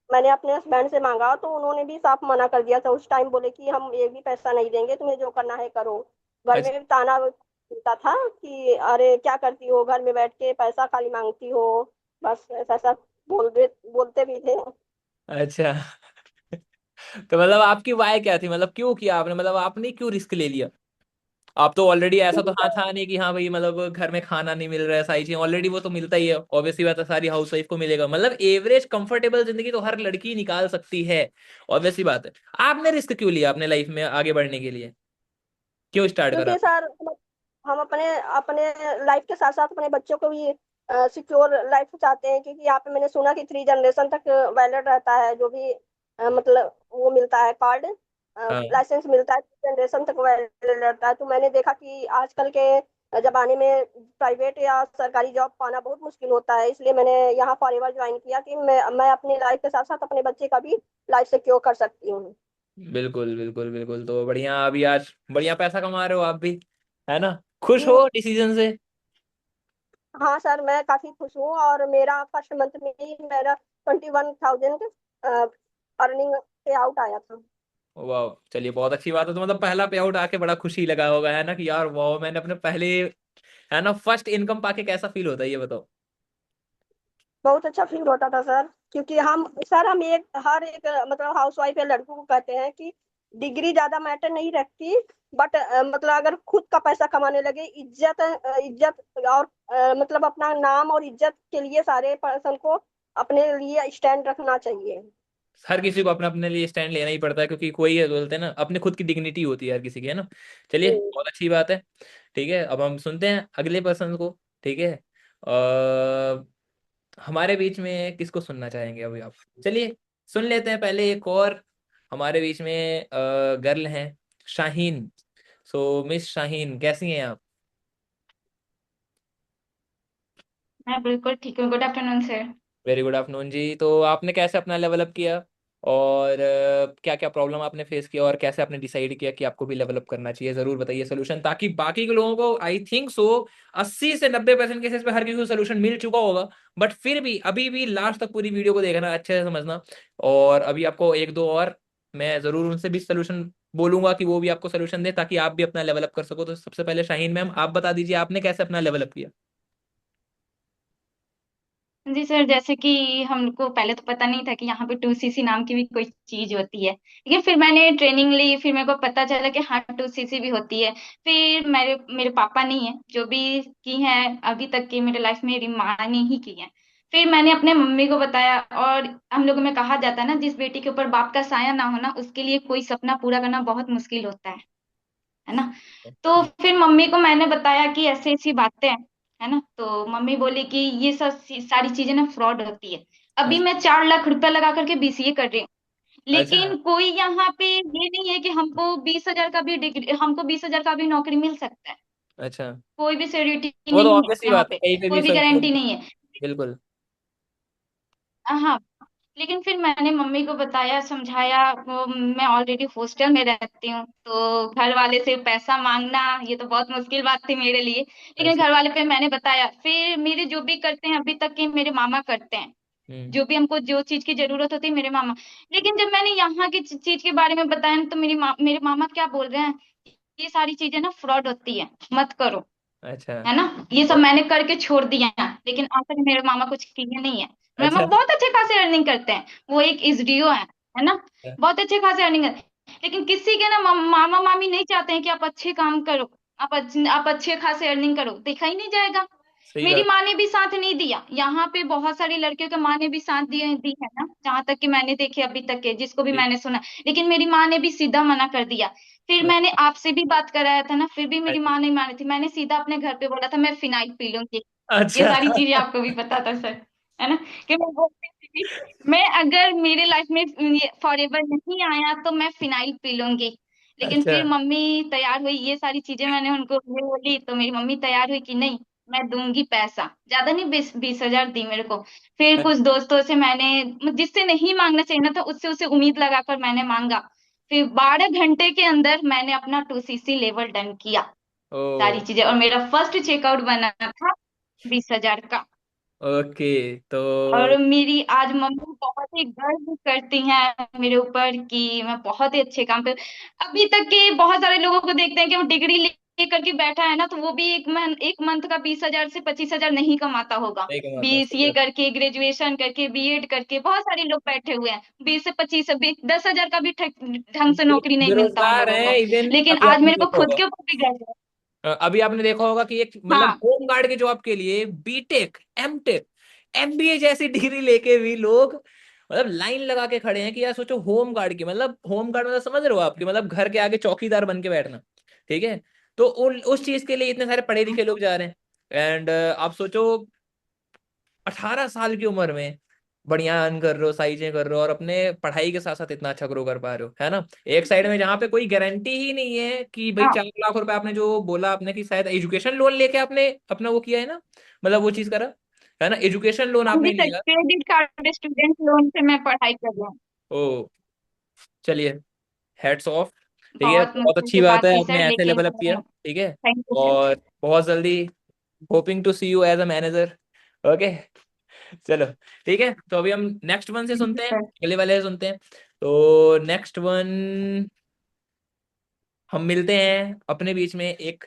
मैंने अपने हस्बैंड से मांगा, तो उन्होंने भी साफ मना कर दिया था उस टाइम, बोले कि हम एक भी पैसा नहीं देंगे, तुम्हें जो करना है करो। घर में
अच्छा।
भी ताना मिलता था कि अरे क्या करती हो, घर में बैठ के पैसा खाली मांगती हो, बस ऐसा ऐसा बोलते भी थे।
अच्छा। तो मतलब आपकी वाय क्या थी, मतलब क्यों किया आपने, मतलब आपने क्यों रिस्क ले लिया? आप तो ऑलरेडी ऐसा तो हाँ था नहीं कि हाँ भाई, मतलब घर में खाना नहीं मिल रहा है, सारी चीजें ऑलरेडी वो तो मिलता ही है, ऑब्वियसली बात है, सारी हाउस वाइफ को मिलेगा, मतलब एवरेज कंफर्टेबल जिंदगी तो हर लड़की निकाल सकती है, ऑब्वियसली बात है। आपने रिस्क क्यों लिया अपने लाइफ में आगे बढ़ने के लिए? क्यों स्टार्ट करा?
क्योंकि सर हम अपने अपने लाइफ के साथ साथ अपने बच्चों को भी सिक्योर लाइफ चाहते हैं, क्योंकि यहाँ पे मैंने सुना कि 3 जनरेशन तक वैलिड रहता है, जो भी मतलब वो मिलता है कार्ड,
हाँ।
लाइसेंस मिलता है, 3 जनरेशन तक वैलिड रहता है। तो मैंने देखा कि आजकल के जमाने में प्राइवेट या सरकारी जॉब पाना बहुत मुश्किल होता है, इसलिए मैंने यहाँ फॉरएवर ज्वाइन किया कि मैं अपनी लाइफ के साथ साथ अपने बच्चे का भी लाइफ सिक्योर कर सकती हूँ।
बिल्कुल बिल्कुल बिल्कुल। तो बढ़िया, अभी आज बढ़िया पैसा कमा रहे हो आप भी, है ना? खुश
जी
हो डिसीजन से?
हाँ सर, मैं काफी खुश हूँ। और मेरा फर्स्ट मंथ में ही मेरा 21,000 अर्निंग पे आउट आया था।
वाह, चलिए बहुत अच्छी बात है। तो मतलब पहला पे आउट आके बड़ा खुशी लगा होगा, है ना, कि यार वाह मैंने अपने पहले, है ना, फर्स्ट इनकम पाके कैसा फील होता है ये बताओ।
बहुत अच्छा फील होता था सर, क्योंकि हम एक हर एक मतलब हाउस वाइफ या लड़कों को कहते हैं कि डिग्री ज्यादा मैटर नहीं रखती, बट मतलब अगर खुद का पैसा कमाने लगे, इज्जत और मतलब अपना नाम और इज्जत के लिए सारे पर्सन को अपने लिए स्टैंड रखना चाहिए।
हर किसी को अपने अपने लिए स्टैंड लेना ही पड़ता है, क्योंकि कोई है बोलते हैं ना, अपने खुद की डिग्निटी होती है हर किसी की, है ना। चलिए
हम्म।
बहुत अच्छी बात है। ठीक है, अब हम सुनते हैं अगले पर्सन को। ठीक है, हमारे बीच में किसको सुनना चाहेंगे अभी आप? चलिए सुन लेते हैं पहले एक और हमारे बीच में गर्ल हैं, शाहीन। सो मिस शाहीन, कैसी हैं आप?
मैं बिल्कुल ठीक हूँ। Good afternoon sir.
Very good afternoon जी। तो आपने कैसे अपना लेवल अप किया, और क्या क्या प्रॉब्लम आपने फेस किया, और कैसे आपने डिसाइड किया कि आपको भी लेवल अप करना चाहिए? जरूर बताइए सोल्यूशन, ताकि बाकी के लोगों को आई थिंक सो 80 से 90% केसेस पे हर किसी को सोल्यूशन मिल चुका होगा। बट फिर भी अभी भी लास्ट तक पूरी वीडियो को देखना, अच्छे से समझना। और अभी आपको एक दो और मैं जरूर उनसे भी सोल्यूशन बोलूंगा कि वो भी आपको सोल्यूशन दे, ताकि आप भी अपना लेवल अप कर सको। तो सबसे पहले शाहीन मैम, आप बता दीजिए आपने कैसे अपना लेवल अप किया।
जी सर, जैसे कि हम लोग को पहले तो पता नहीं था कि यहाँ पे 2cc नाम की भी कोई चीज होती है, लेकिन फिर मैंने ट्रेनिंग ली, फिर मेरे को पता चला कि हाँ 2cc भी होती है। फिर मेरे मेरे पापा नहीं है, जो भी की हैं अभी तक की मेरे लाइफ में, मेरी माँ ने ही की है। फिर मैंने अपने मम्मी को बताया। और हम लोगों में कहा जाता है ना, जिस बेटी के ऊपर बाप का साया ना होना, उसके लिए कोई सपना पूरा करना बहुत मुश्किल होता है ना। तो फिर मम्मी को मैंने बताया कि ऐसी ऐसी बातें हैं, है ना। तो मम्मी बोली कि ये सब सारी चीजें ना फ्रॉड होती है। अभी
अच्छा
मैं 4 लाख रुपया लगा करके बीसीए कर रही हूँ,
अच्छा
लेकिन कोई यहाँ पे ये नहीं है कि हमको 20,000 का भी डिग्री, हमको 20,000 का भी नौकरी मिल सकता है।
अच्छा।
कोई भी सिक्योरिटी
वो तो
नहीं है
ऑब्वियस सी
यहाँ
बात है,
पे,
कहीं पे भी
कोई भी
सब
गारंटी नहीं है।
बिल्कुल।
हाँ, लेकिन फिर मैंने मम्मी को बताया, समझाया। वो मैं ऑलरेडी हॉस्टल में रहती हूँ, तो घर वाले से पैसा मांगना ये तो बहुत मुश्किल बात थी मेरे लिए। लेकिन
अच्छा।
घर वाले पे मैंने बताया। फिर मेरे जो भी करते हैं अभी तक के मेरे मामा करते हैं,
हम्म।
जो भी हमको जो चीज की जरूरत होती है मेरे मामा। लेकिन जब मैंने यहाँ की चीज के बारे में बताया ना, तो मेरे मामा क्या बोल रहे हैं, ये सारी चीजें ना फ्रॉड होती है, मत करो,
अच्छा।
है ना। ये सब
ओ,
मैंने करके छोड़ दिया है, लेकिन आज तक मेरे मामा कुछ किए नहीं है। मेरे
अच्छा।
मामा बहुत अच्छे खासे अर्निंग करते हैं, वो एक एसडीओ है ना। बहुत अच्छे खासे अर्निंग है। लेकिन किसी के ना मामा मामी नहीं चाहते हैं कि आप अच्छे काम करो, आप अच्छे खासे अर्निंग करो, देखा ही नहीं जाएगा।
सही
मेरी
बात।
माँ ने भी साथ नहीं दिया, यहाँ पे बहुत सारी लड़कियों के माँ ने भी साथ दिए दी है ना, जहां तक कि मैंने देखे अभी तक के, जिसको भी
ठीक।
मैंने सुना। लेकिन मेरी माँ ने भी सीधा मना कर दिया। फिर मैंने आपसे भी बात कराया था ना, फिर भी मेरी माँ नहीं मानी थी। मैंने सीधा अपने घर पे बोला था मैं फिनाइल पी लूंगी। ये
अच्छा।
सारी चीजें आपको भी पता था सर, है ना, कि मैं बोलती थी मैं अगर मेरे लाइफ में ये फॉरएवर नहीं आया तो मैं फिनाइल पी लूंगी। लेकिन
अच्छा।
फिर मम्मी तैयार हुई, ये सारी चीजें मैंने उनको ये बोली तो मेरी मम्मी तैयार हुई कि नहीं, मैं दूंगी पैसा। ज्यादा नहीं, 20,000 दी मेरे को। फिर कुछ दोस्तों से मैंने, जिससे नहीं मांगना चाहिए ना था, उससे उसे उम्मीद लगाकर मैंने मांगा। फिर 12 घंटे के अंदर मैंने अपना 2cc लेवल डन किया,
ओ।
सारी चीजें। और मेरा फर्स्ट चेकआउट बना था 20,000 का।
ओके। तो
और मेरी आज मम्मी बहुत ही गर्व करती हैं मेरे ऊपर कि मैं बहुत ही अच्छे काम पे। अभी तक के बहुत सारे लोगों को देखते हैं कि वो डिग्री लेकर के बैठा है ना, तो वो भी एक मंथ का 20,000 से 25,000 नहीं कमाता होगा।
नहीं कमाता, सही
बीसीए
बात।
करके, ग्रेजुएशन करके, बीएड करके बहुत सारे लोग बैठे हुए हैं। 20 से 25, 10,000 का भी ढंग से नौकरी नहीं मिलता उन
बेरोजगार
लोगों
हैं
को।
इवन।
लेकिन
अभी
आज
आपने
मेरे को
देखा
खुद
होगा,
के ऊपर भी गर्व है।
अभी आपने देखा होगा कि एक मतलब
हाँ
होम गार्ड के जॉब के लिए बीटेक, एमटेक, एमबीए जैसी डिग्री लेके भी लोग मतलब लाइन लगा के खड़े हैं। कि यार सोचो, होम गार्ड की मतलब, होम गार्ड मतलब समझ रहे हो आपकी, मतलब घर के आगे चौकीदार बन के बैठना। ठीक है, तो उस चीज के लिए इतने सारे पढ़े लिखे लोग जा रहे हैं। एंड आप सोचो, 18 साल की उम्र में बढ़िया अर्न कर रहे हो, सारी चीजें कर रहे हो, और अपने पढ़ाई के साथ साथ इतना अच्छा ग्रो कर पा रहे हो, है ना। एक साइड में जहाँ पे कोई गारंटी ही नहीं है कि भाई
हाँ,
4 लाख रुपए, आपने जो बोला आपने कि शायद एजुकेशन लोन लेके आपने अपना वो किया है ना, मतलब वो चीज करा, है ना, एजुकेशन लोन
हम भी
आपने
सर
लिया।
क्रेडिट कार्ड स्टूडेंट लोन से मैं पढ़ाई कर रहा हूँ।
ओ, चलिए हैट्स ऑफ। ठीक है,
बहुत
बहुत
मुश्किल
अच्छी
की
बात
बात
है
थी
आपने
सर,
ऐसे
लेकिन
लेवल अप किया। ठीक है,
थैंक यू सर।
और बहुत जल्दी hoping to see you as a manager. Okay, चलो ठीक है। तो अभी हम नेक्स्ट वन से
थैंक यू
सुनते हैं,
सर।
अगले वाले से सुनते हैं। तो नेक्स्ट वन हम मिलते हैं अपने बीच में, एक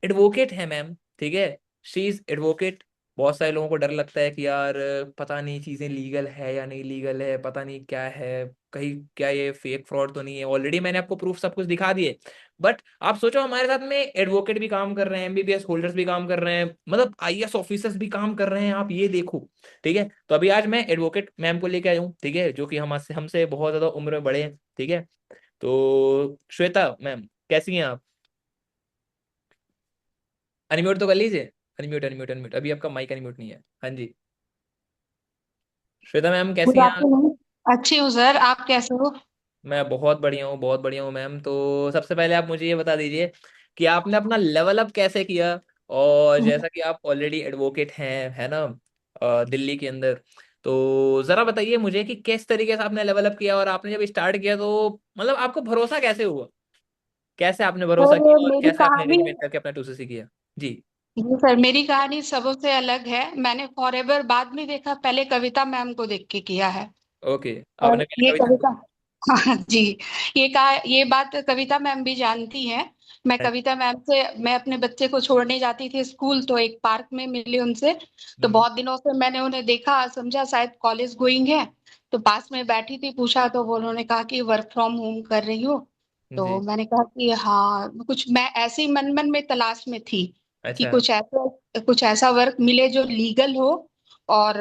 एडवोकेट है मैम। ठीक है, शी इज एडवोकेट। बहुत सारे लोगों को डर लगता है कि यार पता नहीं चीजें लीगल है या नहीं लीगल है, पता नहीं क्या है, कहीं क्या ये फेक फ्रॉड तो नहीं है। ऑलरेडी मैंने आपको प्रूफ सब कुछ दिखा दिए, बट आप सोचो हमारे साथ में एडवोकेट भी काम कर रहे हैं, एमबीबीएस होल्डर्स भी काम कर रहे हैं, मतलब आईएएस ऑफिसर्स भी काम कर रहे हैं, आप ये देखो। ठीक है, तो अभी आज मैं एडवोकेट मैम को लेके आया हूँ, ठीक है, जो कि हमसे हमसे बहुत ज्यादा उम्र में बड़े हैं। ठीक है, तो श्वेता मैम, कैसी हैं आप? अनम्यूट तो कर लीजिए। अनम्यूट अनम्यूट अनम्यूट, अभी आपका माइक अनम्यूट नहीं है। हाँ जी, श्वेता मैम कैसी
गुड
हैं आप?
आफ्टरनून। अच्छी हूँ सर, आप कैसे हो?
मैं बहुत बढ़िया हूँ, बहुत बढ़िया हूँ मैम। तो सबसे पहले आप मुझे ये बता दीजिए कि आपने अपना लेवल अप कैसे किया। और जैसा कि आप ऑलरेडी एडवोकेट हैं, है ना, दिल्ली के अंदर, तो जरा बताइए मुझे कि किस तरीके से आपने लेवल अप किया, और आपने जब स्टार्ट किया तो मतलब आपको भरोसा कैसे हुआ, कैसे आपने भरोसा
सर
किया और
मेरी
कैसे आपने
कहानी,
अरेंजमेंट करके अपना टूसीसी किया? जी।
जी सर, मेरी कहानी सबसे अलग है। मैंने फॉरएवर बाद में देखा, पहले कविता मैम को देख के किया है।
ओके,
और
आपने पहले
ये
कविता।
कविता, हाँ जी, ये बात कविता मैम भी जानती हैं। मैं कविता मैम से, मैं अपने बच्चे को छोड़ने जाती थी स्कूल, तो एक पार्क में मिली उनसे। तो
हम्म।
बहुत दिनों से मैंने उन्हें देखा, समझा शायद कॉलेज गोइंग है। तो पास में बैठी थी, पूछा तो वो उन्होंने कहा कि वर्क फ्रॉम होम कर रही हूँ। तो
जी।
मैंने कहा कि हाँ, कुछ मैं ऐसे ही मन मन में तलाश में थी कि
अच्छा।
कुछ ऐसा वर्क मिले जो लीगल हो, और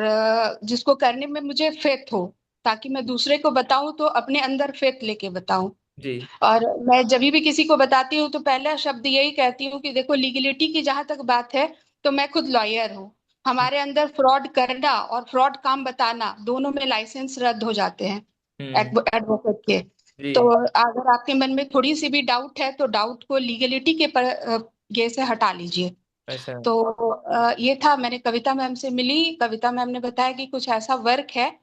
जिसको करने में मुझे फेथ हो, ताकि मैं दूसरे को बताऊं तो अपने अंदर फेथ लेके बताऊं।
जी।
और मैं जब भी किसी को बताती हूँ तो पहला शब्द यही कहती हूँ कि देखो, लीगलिटी की जहां तक बात है, तो मैं खुद लॉयर हूँ। हमारे अंदर फ्रॉड करना और फ्रॉड काम बताना, दोनों में लाइसेंस रद्द हो जाते हैं
हम्म।
एडवोकेट के। तो
जी।
अगर आपके मन में थोड़ी सी भी डाउट है, तो डाउट को लीगलिटी के ये से हटा लीजिए।
अच्छा।
तो ये था, मैंने कविता मैम से मिली, कविता मैम ने बताया कि कुछ ऐसा वर्क है
हाँ,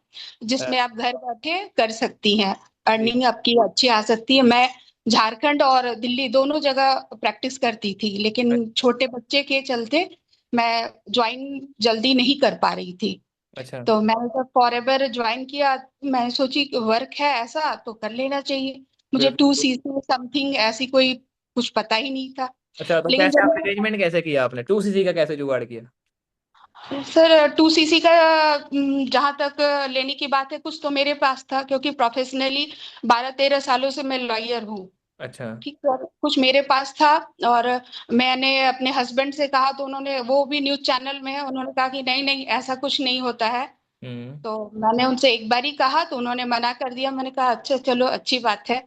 जिसमें आप घर बैठे कर सकती हैं,
जी।
अर्निंग आपकी अच्छी आ सकती है। मैं झारखंड और दिल्ली दोनों जगह प्रैक्टिस करती थी,
अ-
लेकिन छोटे बच्चे के चलते मैं ज्वाइन जल्दी नहीं कर पा रही थी।
अच्छा।
तो मैंने जब फॉरएवर ज्वाइन किया, मैं सोची वर्क है ऐसा तो कर लेना चाहिए। मुझे टू
बिल्कुल।
सी ऐसी कोई कुछ पता ही नहीं था।
अच्छा, तो
लेकिन
कैसे
जब
आपने अरेंजमेंट कैसे किया, आपने टू सीसी का कैसे जुगाड़ किया?
सर, टू सीसी का जहां तक लेने की बात है, कुछ तो मेरे पास था, क्योंकि प्रोफेशनली 12-13 सालों से मैं लॉयर हूँ।
अच्छा।
ठीक है, कुछ मेरे पास था। और मैंने अपने हस्बैंड से कहा, तो उन्होंने, वो भी न्यूज चैनल में है, उन्होंने कहा कि नहीं नहीं, ऐसा कुछ नहीं होता है।
हम्म।
तो मैंने उनसे एक बार ही कहा, तो उन्होंने मना कर दिया। मैंने कहा अच्छा चलो, अच्छी बात है।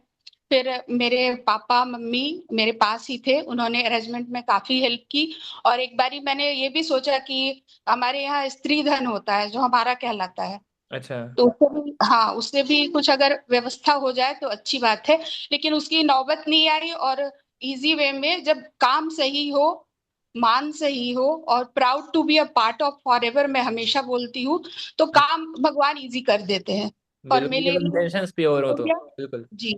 फिर मेरे पापा मम्मी मेरे पास ही थे, उन्होंने अरेंजमेंट में काफी हेल्प की। और एक बारी मैंने ये भी सोचा कि हमारे यहाँ स्त्री धन होता है जो हमारा कहलाता है,
अच्छा।
तो उससे भी, हाँ, उससे भी कुछ अगर व्यवस्था हो जाए तो अच्छी बात है। लेकिन उसकी नौबत नहीं आई। और इजी वे में, जब काम सही हो, मान सही हो, और proud to be a part of forever, मैं हमेशा बोलती हूँ, तो काम भगवान इजी कर देते हैं। और
बिल्कुल,
मेरे
जब
लिए
इंटेंशंस प्योर हो
हो
तो।
गया।
बिल्कुल।
जी,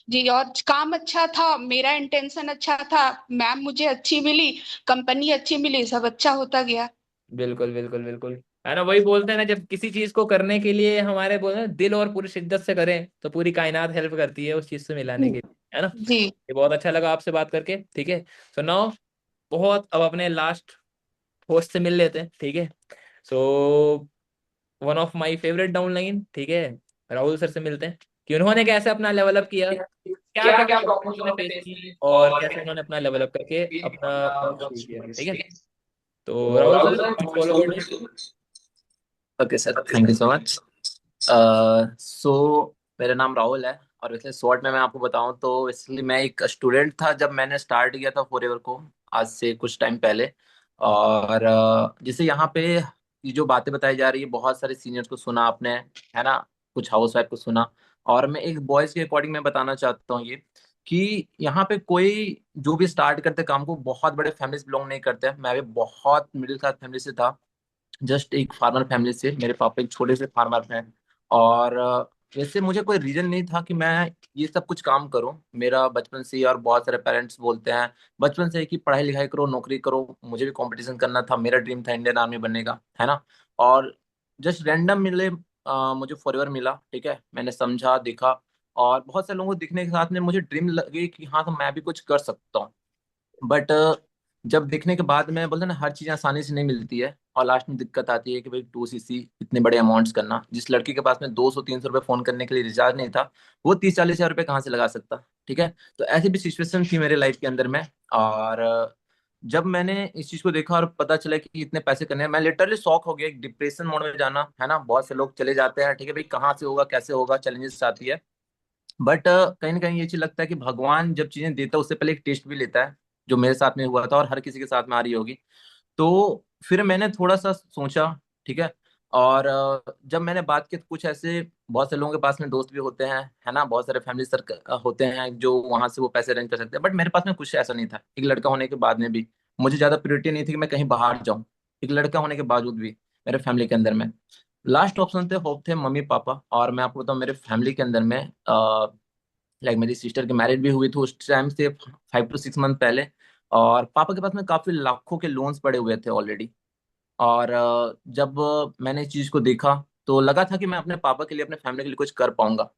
जी, और काम अच्छा था, मेरा इंटेंशन अच्छा था, मैम मुझे अच्छी मिली, कंपनी अच्छी मिली, सब अच्छा होता गया।
बिल्कुल बिल्कुल बिल्कुल, है ना, वही बोलते हैं ना, जब किसी चीज को करने के लिए हमारे बोलते हैं दिल और पूरी शिद्दत से करें तो पूरी कायनात हेल्प करती है उस चीज से मिलाने के लिए, है ना।
जी।
ये बहुत अच्छा लगा आपसे बात करके। ठीक है, सो नाउ बहुत अब अपने लास्ट होस्ट से मिल लेते हैं। ठीक है, so one of my favourite downline, ठीक है, राहुल सर से मिलते हैं कि उन्होंने कैसे अपना लेवल अप किया, क्या क्या प्रॉब्लम उन्होंने फेस की, और कैसे उन्होंने अपना लेवल अप करके अपना शुरू किया। ठीक है, तो Rahul sir, it's all about you.
Okay sir, thank you so much. So मेरा नाम राहुल है, और वैसे शॉर्ट में मैं आपको बताऊं तो इसलिए मैं एक स्टूडेंट था जब मैंने स्टार्ट किया था फॉरएवर को, आज से कुछ टाइम पहले। और जैसे यहाँ पे ये जो बातें बताई जा रही है, बहुत सारे सीनियर्स को सुना आपने, है ना, कुछ हाउस वाइफ को सुना, और मैं एक बॉयज के अकॉर्डिंग मैं बताना चाहता हूँ ये कि यहाँ पे कोई जो भी स्टार्ट करते काम को बहुत बड़े फैमिली से बिलोंग नहीं करते। मैं भी बहुत मिडिल क्लास फैमिली से था, जस्ट एक फार्मर फैमिली से, मेरे पापा एक छोटे से फार्मर हैं। और वैसे मुझे कोई रीजन नहीं था कि मैं ये सब कुछ काम करूं। मेरा बचपन से ही, और बहुत सारे पेरेंट्स बोलते हैं बचपन से ही कि पढ़ाई लिखाई करो, नौकरी करो। मुझे भी कंपटीशन करना था, मेरा ड्रीम था इंडियन आर्मी बनने का, है ना। और जस्ट रैंडम मिले, मुझे फॉरएवर मिला, ठीक है। मैंने समझा, देखा, और बहुत से लोगों को दिखने के साथ में मुझे ड्रीम लगी कि हाँ, तो मैं भी कुछ कर सकता हूँ। बट जब देखने के बाद में बोलते हैं ना, हर चीज़ आसानी से नहीं मिलती है, और लास्ट में दिक्कत आती है कि भाई 2cc इतने बड़े अमाउंट्स करना। जिस लड़के के पास में 200-300 रुपये फोन करने के लिए रिचार्ज नहीं था, वो 30-40 हज़ार रुपये कहाँ से लगा सकता, ठीक है। तो ऐसी भी सिचुएशन थी मेरे लाइफ के अंदर में। और जब मैंने इस चीज को देखा और पता चला कि इतने पैसे करने हैं, मैं लिटरली शॉक हो गया। एक डिप्रेशन मोड में जाना, है ना, बहुत से लोग चले जाते हैं, ठीक है भाई, कहाँ से होगा, कैसे होगा, चैलेंजेस आती है। बट कहीं ना कहीं ये चीज लगता है कि भगवान जब चीजें देता है उससे पहले एक टेस्ट भी लेता है, जो मेरे साथ में हुआ था और हर किसी के साथ में आ रही होगी। तो फिर मैंने थोड़ा सा सोचा, ठीक है। और जब मैंने बात की तो कुछ ऐसे बहुत से लोगों के पास में दोस्त भी होते हैं, है ना, बहुत सारे फैमिली सर्कल होते हैं जो वहां से वो पैसे अरेंज कर सकते हैं। बट मेरे पास में कुछ ऐसा नहीं था। एक लड़का होने के बाद में भी मुझे ज्यादा प्योरिटी नहीं थी कि मैं कहीं बाहर जाऊं, एक लड़का होने के बावजूद भी मेरे फैमिली के अंदर में लास्ट ऑप्शन थे, होप थे मम्मी पापा। और मैं आपको बताऊं, मेरे फैमिली के अंदर में लाइक मेरी सिस्टर की मैरिज भी हुई थी उस टाइम से 5 to 6 मंथ पहले। और पापा के पास में काफी लाखों के लोन्स पड़े हुए थे ऑलरेडी। और जब मैंने इस चीज को देखा तो लगा था कि मैं अपने पापा के लिए, अपने फैमिली के लिए कुछ कर पाऊंगा।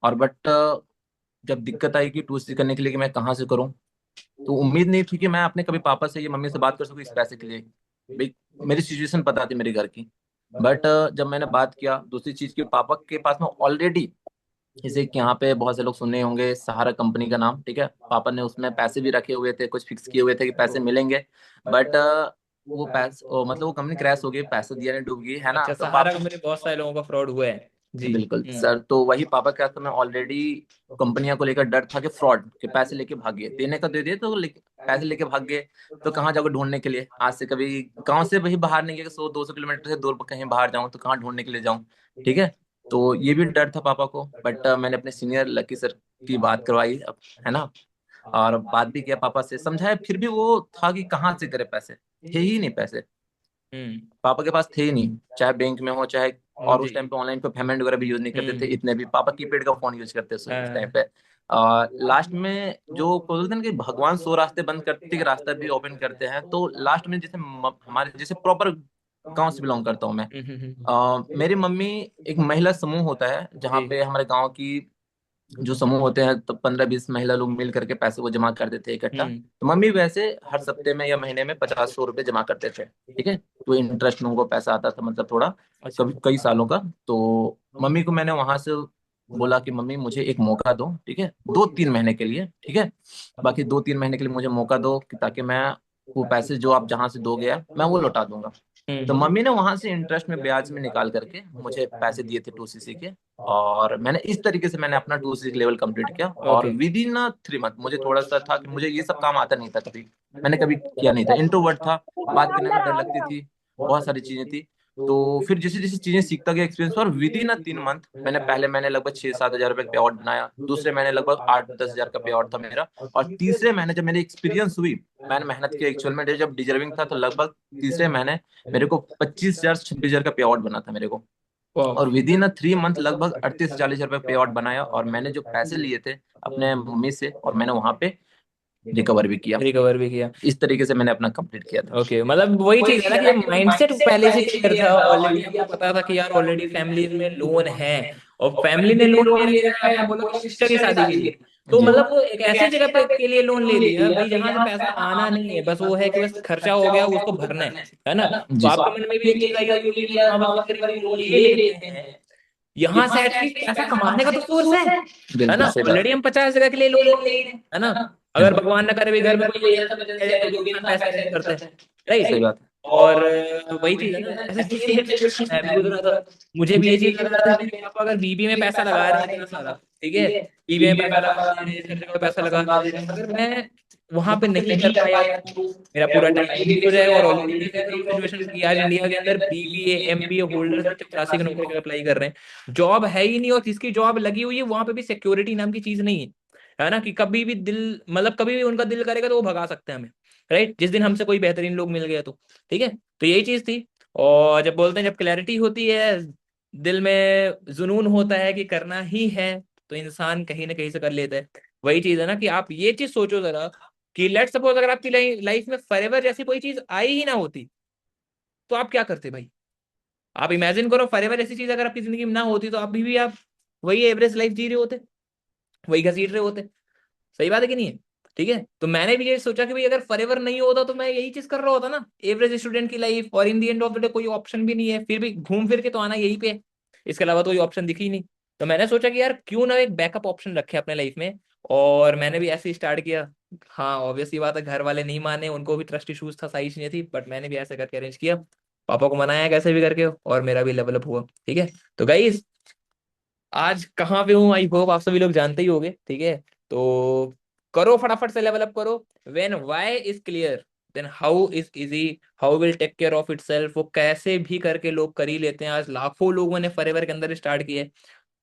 और बट जब दिक्कत आई कि टूर करने के लिए कि मैं कहाँ से करूँ, तो उम्मीद नहीं थी कि मैं अपने कभी पापा से या मम्मी से बात कर सकूँ इस पैसे के लिए। भाई मेरी सिचुएशन पता थी मेरे घर की। बट जब मैंने बात किया दूसरी चीज की, पापा के पास में ऑलरेडी, जैसे कि यहाँ पे बहुत से लोग सुने होंगे सहारा कंपनी का नाम, ठीक है, पापा ने उसमें पैसे भी रखे हुए थे, कुछ फिक्स किए हुए थे कि पैसे मिलेंगे। बट वो पैसे मतलब वो कंपनी क्रैश हो गई, पैसे दिया नहीं, डूब गई, है ना।
अच्छा,
तो
सहारा
पापा,
कंपनी बहुत सारे लोगों का फ्रॉड हुआ है। जी।
बिल्कुल सर, तो वही पापा के हाथ में ऑलरेडी कंपनियों को लेकर डर था कि फ्रॉड के पैसे लेके भागे, देने का दे दिए तो पैसे लेके भाग गए। तो कहाँ जाओगे ढूंढने के लिए, आज से कभी गांव से वही बाहर नहीं गए, 100-200 किलोमीटर से दूर कहीं बाहर जाऊं तो कहाँ ढूंढने के लिए जाऊं, ठीक है। तो ये भी डर था पापा को। बट मैंने अपने सीनियर लकी सर की बात करवाई अब, है ना, और बात भी किया, पापा से समझाया, फिर भी वो था कि कहाँ से करे पैसे, थे ही नहीं पैसे।
हम्म।
पापा के पास थे ही नहीं, चाहे बैंक में हो चाहे। और उस
जी।
टाइम पे ऑनलाइन पे पेमेंट वगैरह भी यूज नहीं करते थे
हम्म।
इतने भी, पापा कीपैड का फोन यूज करते थे उस टाइम
हाँ।
पे। लास्ट में जो बोलते हैं कि भगवान 100 रास्ते बंद करते कि रास्ता भी ओपन करते हैं, तो लास्ट में जैसे हमारे जैसे प्रॉपर गांव से बिलोंग करता हूँ मैं। मेरी मम्मी, एक महिला समूह होता है जहाँ
जी।
पे हमारे गांव की जो समूह होते हैं, तो 15-20 महिला लोग मिल करके पैसे को जमा कर देते हैं इकट्ठा।
हम्म।
तो मम्मी वैसे हर सप्ते में या महीने में 50-100 रुपए जमा करते थे, ठीक है। तो इंटरेस्ट में उनको पैसा आता था, मतलब थोड़ा,
अच्छा।
कभी कई सालों का। तो मम्मी को मैंने वहां से बोला कि मम्मी मुझे एक मौका दो, ठीक है, 2-3 महीने के लिए, ठीक है, बाकी 2-3 महीने के लिए मुझे मौका दो ताकि मैं वो पैसे जो आप जहां से दोगे मैं वो लौटा दूंगा। तो
हम्म।
मम्मी ने वहां से इंटरेस्ट में ब्याज में निकाल करके मुझे पैसे दिए थे 2cc के। और मैंने इस तरीके से मैंने अपना 2cc लेवल कंप्लीट किया। और
ओके।
विद इन 3 मंथ, मुझे थोड़ा सा था कि मुझे ये सब काम आता नहीं था, कभी मैंने कभी किया नहीं था, इंट्रोवर्ट था, बात करने में डर लगती थी, बहुत सारी चीजें थी। तो फिर जैसे जैसे चीजें सीखता गया, एक्सपीरियंस, और विद इन 3 मंथ मैंने पहले महीने लगभग 6-7 हज़ार रुपए पे आउट बनाया, दूसरे महीने लगभग 8-10 हज़ार का पे आउट था मेरा। और तीसरे महीने जब मेरी एक्सपीरियंस हुई, मैंने मेहनत की एक्चुअल में, जब डिजर्विंग था, तो लगभग तीसरे महीने मेरे को 25,000-26,000 का पे आउट बना था मेरे को।
वाह।
और विद इन 3 मंथ लगभग 38 से 40 हज़ार रुपये पे आउट बनाया। और मैंने जो पैसे लिए थे अपने मम्मी से, और मैंने वहां पे रिकवर भी किया।
रिकवर भी किया।
इस तरीके से मैंने अपना कंप्लीट किया था।
ओके, मतलब वही चीज है ना कि माइंडसेट पहले से क्लियर था ऑलरेडी, आपको पता था कि यार ऑलरेडी फैमिली में लोन है। और फैमिली ने लोन ले लिया है, आपने बोला कि सिस्टर की शादी के लिए। तो
जी।
मतलब वो एक ऐसी जगह पे के लिए लोन ले लिया भाई जहां से पैसा आना नहीं है, बस वो है कि बस खर्चा हो गया उसको भरना है ना। तो
जी
आपके
सर।
मन में भी एक चीज आई होगी कि यार हाँ बाबा करीब लोन ले लेते हैं, यहाँ से एटलीस्ट पैसा कमाने का तो सोर्स है
बिल्कुल
ना।
सही बात।
ऑलरेडी हम 50 जगह के लिए लोन ले रहे हैं, है ना। अगर भगवान ना करे भी घर में कोई ऐसा बचा जाए तो 2 दिन पैसे अरेंज करते हैं,
सही
राइट।
बात
और वही चीज है ना, ऐसे सेम सिचुएशन मैं भी गुजरा था। मुझे भी ये चीज लग रहा था मेरे पापा अगर बीबी में पैसा लगा रहे हैं इतना सारा, ठीक है, बीबी में पैसा लगा दे रहे हैं, हर जगह पैसा लगा दे रहे हैं, अगर मैं वहां पे नहीं कर पाया तो मेरा पूरा टाइम वेस्ट हो जाएगा। और ऑलरेडी देख रहे हो सिचुएशन की आज इंडिया के अंदर बीबीए एमबीए होल्डर सिर्फ 84 की नौकरी का अप्लाई कर रहे हैं, जॉब है ही नहीं। और जिसकी जॉब लगी हुई है वहां पे भी सिक्योरिटी नाम की चीज नहीं है ना, कि कभी भी दिल, मतलब कभी भी उनका दिल करेगा तो वो भगा सकते हैं हमें, राइट, जिस दिन हमसे कोई बेहतरीन लोग मिल गया तो, ठीक है। तो यही चीज थी। और जब बोलते हैं जब क्लैरिटी होती है दिल में जुनून होता है कि करना ही है, तो इंसान कहीं ना कहीं से कर लेता है। वही चीज है ना कि आप ये चीज सोचो जरा कि लेट सपोज अगर आपकी लाइफ में फॉरएवर जैसी कोई चीज आई ही ना होती, तो आप क्या करते भाई? आप इमेजिन करो फॉरएवर ऐसी चीज अगर आपकी जिंदगी में ना होती, तो अभी भी आप वही एवरेज लाइफ जी रहे होते, वही घसीट रहे होते। सही बात है कि नहीं है? ठीक है, तो मैंने भी ये सोचा कि भाई अगर फॉरएवर नहीं होता तो मैं यही चीज कर रहा होता ना, एवरेज स्टूडेंट की लाइफ, और in the end of the day कोई ऑप्शन भी नहीं है, फिर भी घूम फिर के तो आना यही पे है। इसके अलावा तो कोई ऑप्शन दिखी ही नहीं। तो मैंने सोचा कि यार क्यों ना एक बैकअप ऑप्शन रखे अपने लाइफ में, और मैंने भी ऐसे ही स्टार्ट किया। हाँ ऑब्वियस ही बात है, घर वाले नहीं माने, उनको भी ट्रस्ट इशूज था, साइज नहीं थी, बट मैंने भी ऐसे करके अरेंज किया, पापा को मनाया कैसे भी करके, और मेरा भी लेवल अप हुआ। ठीक है, तो गाइस आज कहाँ पे हूँ आई होप आप सभी लोग जानते ही होंगे। ठीक है, तो करो फटाफट से लेवल अप करो। When why is clear then how is easy, how will take care of itself, वो कैसे भी करके लोग कर ही लेते हैं। आज लाखों लोगों ने फॉरएवर के अंदर स्टार्ट किए,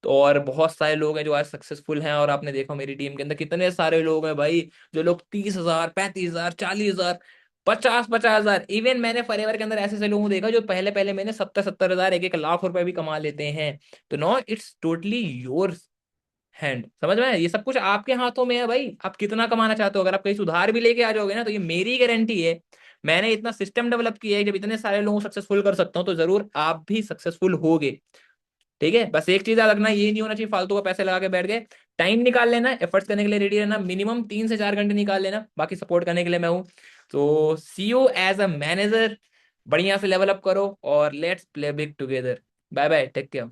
तो और बहुत सारे लोग हैं जो आज सक्सेसफुल हैं। और आपने देखा मेरी टीम के अंदर कितने सारे लोग हैं भाई, जो लोग 30,000, 35,000, 40,000, 50,000, इवन मैंने फॉरएवर के अंदर ऐसे ऐसे लोगों को देखा जो पहले पहले मैंने 70,000, 1 1 लाख रुपए भी कमा लेते हैं। तो no it's totally your hand, समझ में? ये सब कुछ आपके हाथों में है भाई, आप कितना कमाना चाहते हो। अगर आप कहीं सुधार भी लेके आ जाओगे ना, तो ये मेरी गारंटी है, मैंने इतना सिस्टम डेवलप किया है, जब इतने सारे लोगों को सक्सेसफुल कर सकता हूँ तो जरूर आप भी सक्सेसफुल होगे। ठीक है, बस एक चीज याद रखना, ये नहीं होना चाहिए फालतू का पैसे लगा के बैठ गए। टाइम निकाल लेना, एफर्ट्स करने के लिए रेडी रहना, मिनिमम 3 से 4 घंटे निकाल लेना, बाकी सपोर्ट करने के लिए मैं हूँ। तो see you as a manager, बढ़िया से लेवल अप करो और let's play big together. Bye bye, take care.